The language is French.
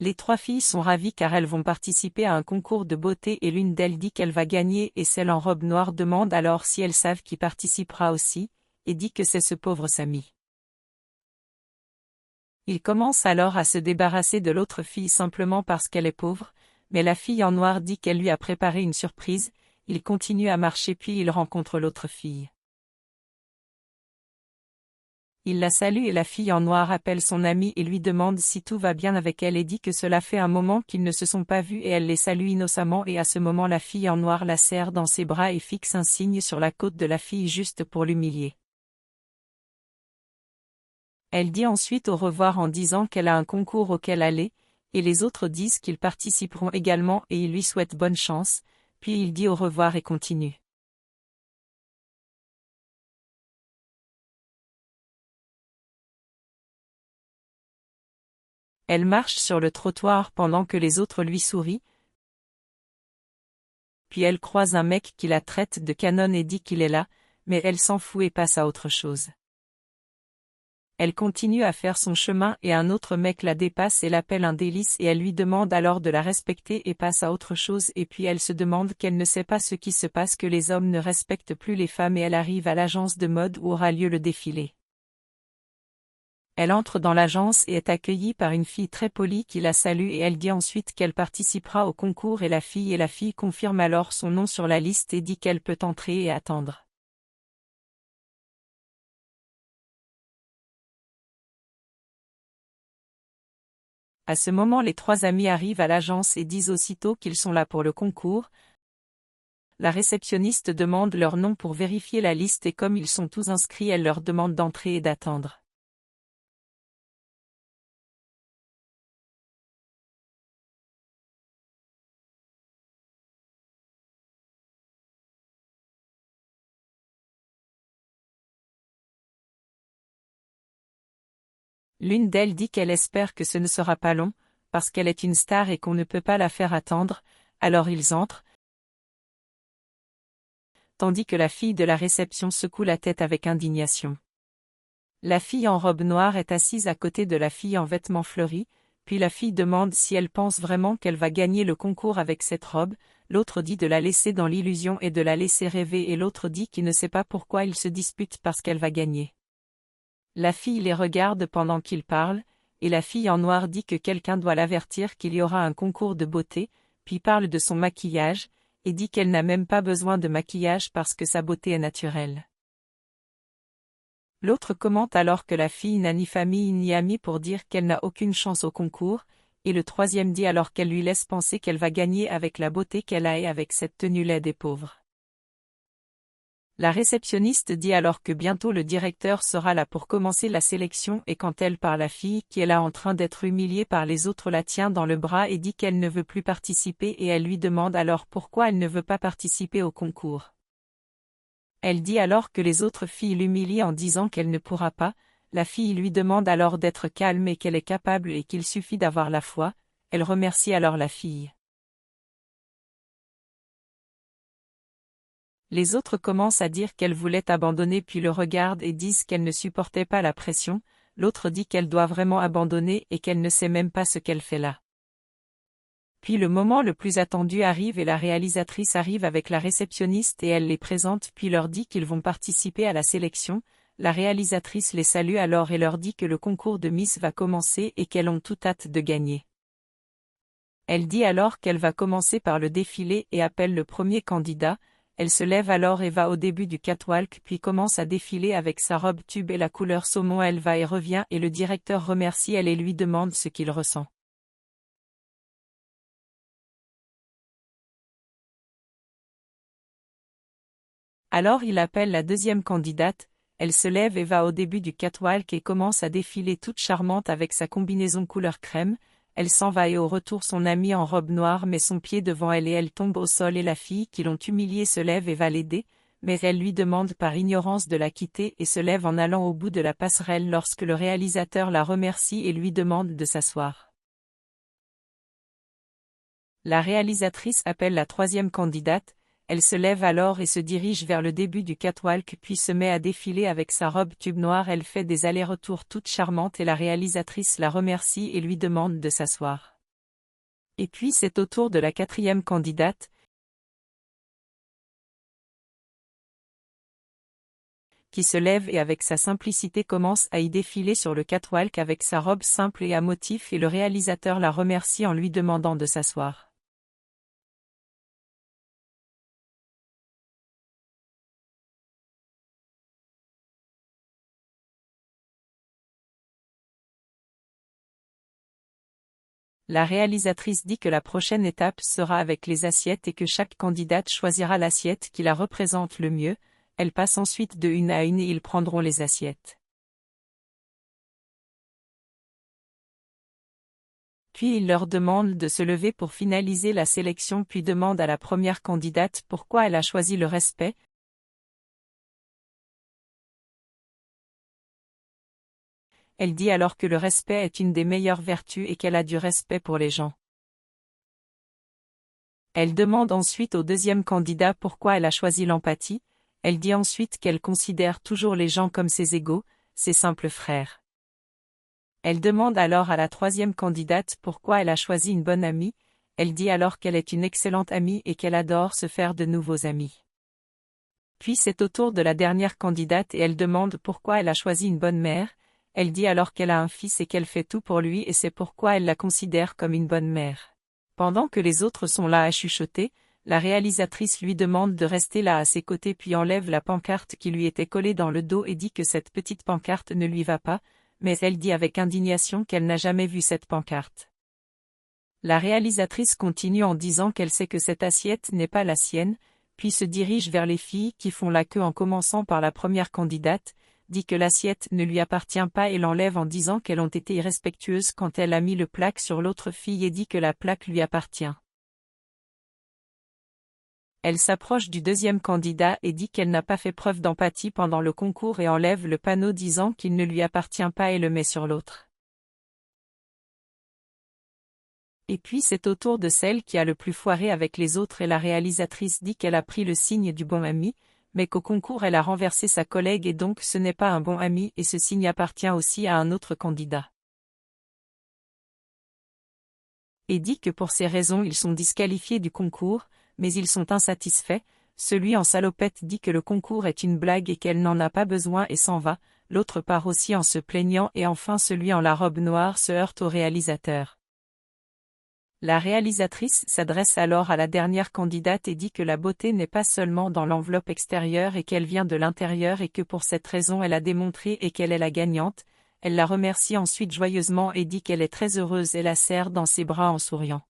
Les trois filles sont ravies car elles vont participer à un concours de beauté et l'une d'elles dit qu'elle va gagner et celle en robe noire demande alors si elles savent qui participera aussi, et dit que c'est ce pauvre Samy. Il commence alors à se débarrasser de l'autre fille simplement parce qu'elle est pauvre, mais la fille en noir dit qu'elle lui a préparé une surprise, il continue à marcher puis il rencontre l'autre fille. Il la salue et la fille en noir appelle son amie et lui demande si tout va bien avec elle et dit que cela fait un moment qu'ils ne se sont pas vus et elle les salue innocemment et à ce moment la fille en noir la serre dans ses bras et fixe un signe sur la côte de la fille juste pour l'humilier. Elle dit ensuite au revoir en disant qu'elle a un concours auquel aller, et les autres disent qu'ils participeront également et ils lui souhaitent bonne chance, puis il dit au revoir et continue. Elle marche sur le trottoir pendant que les autres lui sourient, puis elle croise un mec qui la traite de canon et dit qu'il est là, mais elle s'en fout et passe à autre chose. Elle continue à faire son chemin et un autre mec la dépasse et l'appelle un délice et elle lui demande alors de la respecter et passe à autre chose et puis elle se demande qu'elle ne sait pas ce qui se passe que les hommes ne respectent plus les femmes et elle arrive à l'agence de mode où aura lieu le défilé. Elle entre dans l'agence et est accueillie par une fille très polie qui la salue et elle dit ensuite qu'elle participera au concours et la fille confirme alors son nom sur la liste et dit qu'elle peut entrer et attendre. À ce moment les trois amis arrivent à l'agence et disent aussitôt qu'ils sont là pour le concours. La réceptionniste demande leur nom pour vérifier la liste et comme ils sont tous inscrits elle leur demande d'entrer et d'attendre. L'une d'elles dit qu'elle espère que ce ne sera pas long, parce qu'elle est une star et qu'on ne peut pas la faire attendre, alors ils entrent, tandis que la fille de la réception secoue la tête avec indignation. La fille en robe noire est assise à côté de la fille en vêtements fleuris, puis la fille demande si elle pense vraiment qu'elle va gagner le concours avec cette robe, l'autre dit de la laisser dans l'illusion et de la laisser rêver et l'autre dit qu'il ne sait pas pourquoi ils se disputent parce qu'elle va gagner. La fille les regarde pendant qu'ils parlent, et la fille en noir dit que quelqu'un doit l'avertir qu'il y aura un concours de beauté, puis parle de son maquillage, et dit qu'elle n'a même pas besoin de maquillage parce que sa beauté est naturelle. L'autre commente alors que la fille n'a ni famille ni amis pour dire qu'elle n'a aucune chance au concours, et le troisième dit alors qu'elle lui laisse penser qu'elle va gagner avec la beauté qu'elle a et avec cette tenue laide et pauvre. La réceptionniste dit alors que bientôt le directeur sera là pour commencer la sélection et quand elle part la fille qui est là en train d'être humiliée par les autres la tient dans le bras et dit qu'elle ne veut plus participer et elle lui demande alors pourquoi elle ne veut pas participer au concours. Elle dit alors que les autres filles l'humilient en disant qu'elle ne pourra pas, la fille lui demande alors d'être calme et qu'elle est capable et qu'il suffit d'avoir la foi, elle remercie alors la fille. Les autres commencent à dire qu'elle voulait abandonner puis le regardent et disent qu'elle ne supportait pas la pression, l'autre dit qu'elle doit vraiment abandonner et qu'elle ne sait même pas ce qu'elle fait là. Puis le moment le plus attendu arrive et la réalisatrice arrive avec la réceptionniste et elle les présente puis leur dit qu'ils vont participer à la sélection, la réalisatrice les salue alors et leur dit que le concours de Miss va commencer et qu'elles ont toute hâte de gagner. Elle dit alors qu'elle va commencer par le défilé et appelle le premier candidat. Elle se lève alors et va au début du catwalk puis commence à défiler avec sa robe tube et la couleur saumon elle va et revient et le directeur remercie elle et lui demande ce qu'il ressent. Alors il appelle la deuxième candidate, elle se lève et va au début du catwalk et commence à défiler toute charmante avec sa combinaison couleur crème. Elle s'en va et au retour son amie en robe noire met son pied devant elle et elle tombe au sol et la fille qui l'ont humiliée se lève et va l'aider, mais elle lui demande par ignorance de la quitter et se lève en allant au bout de la passerelle lorsque le réalisateur la remercie et lui demande de s'asseoir. La réalisatrice appelle la troisième candidate, elle se lève alors et se dirige vers le début du catwalk puis se met à défiler avec sa robe tube noire. Elle fait des allers-retours toute charmante et la réalisatrice la remercie et lui demande de s'asseoir. Et puis c'est au tour de la quatrième candidate, qui se lève et avec sa simplicité commence à y défiler sur le catwalk avec sa robe simple et à motifs et le réalisateur la remercie en lui demandant de s'asseoir. La réalisatrice dit que la prochaine étape sera avec les assiettes et que chaque candidate choisira l'assiette qui la représente le mieux. Elle passe ensuite de une à une et ils prendront les assiettes. Puis il leur demande de se lever pour finaliser la sélection puis demande à la première candidate pourquoi elle a choisi le respect. Elle dit alors que le respect est une des meilleures vertus et qu'elle a du respect pour les gens. Elle demande ensuite au deuxième candidat pourquoi elle a choisi l'empathie. Elle dit ensuite qu'elle considère toujours les gens comme ses égaux, ses simples frères. Elle demande alors à la troisième candidate pourquoi elle a choisi une bonne amie. Elle dit alors qu'elle est une excellente amie et qu'elle adore se faire de nouveaux amis. Puis c'est au tour de la dernière candidate et elle demande pourquoi elle a choisi une bonne mère. Elle dit alors qu'elle a un fils et qu'elle fait tout pour lui et c'est pourquoi elle la considère comme une bonne mère. Pendant que les autres sont là à chuchoter, la réalisatrice lui demande de rester là à ses côtés puis enlève la pancarte qui lui était collée dans le dos et dit que cette petite pancarte ne lui va pas, mais elle dit avec indignation qu'elle n'a jamais vu cette pancarte. La réalisatrice continue en disant qu'elle sait que cette assiette n'est pas la sienne, puis se dirige vers les filles qui font la queue en commençant par la première candidate, dit que l'assiette ne lui appartient pas et l'enlève en disant qu'elles ont été irrespectueuses quand elle a mis le plaque sur l'autre fille et dit que la plaque lui appartient. Elle s'approche du deuxième candidat et dit qu'elle n'a pas fait preuve d'empathie pendant le concours et enlève le panneau disant qu'il ne lui appartient pas et le met sur l'autre. Et puis c'est au tour de celle qui a le plus foiré avec les autres et la réalisatrice dit qu'elle a pris le signe du bon ami, mais qu'au concours elle a renversé sa collègue et donc ce n'est pas un bon ami et ce signe appartient aussi à un autre candidat. Et dit que pour ces raisons ils sont disqualifiés du concours, mais ils sont insatisfaits. Celui en salopette dit que le concours est une blague et qu'elle n'en a pas besoin et s'en va, l'autre part aussi en se plaignant et enfin celui en la robe noire se heurte au réalisateur. La réalisatrice s'adresse alors à la dernière candidate et dit que la beauté n'est pas seulement dans l'enveloppe extérieure et qu'elle vient de l'intérieur et que pour cette raison elle a démontré et qu'elle est la gagnante. Elle la remercie ensuite joyeusement et dit qu'elle est très heureuse et la serre dans ses bras en souriant.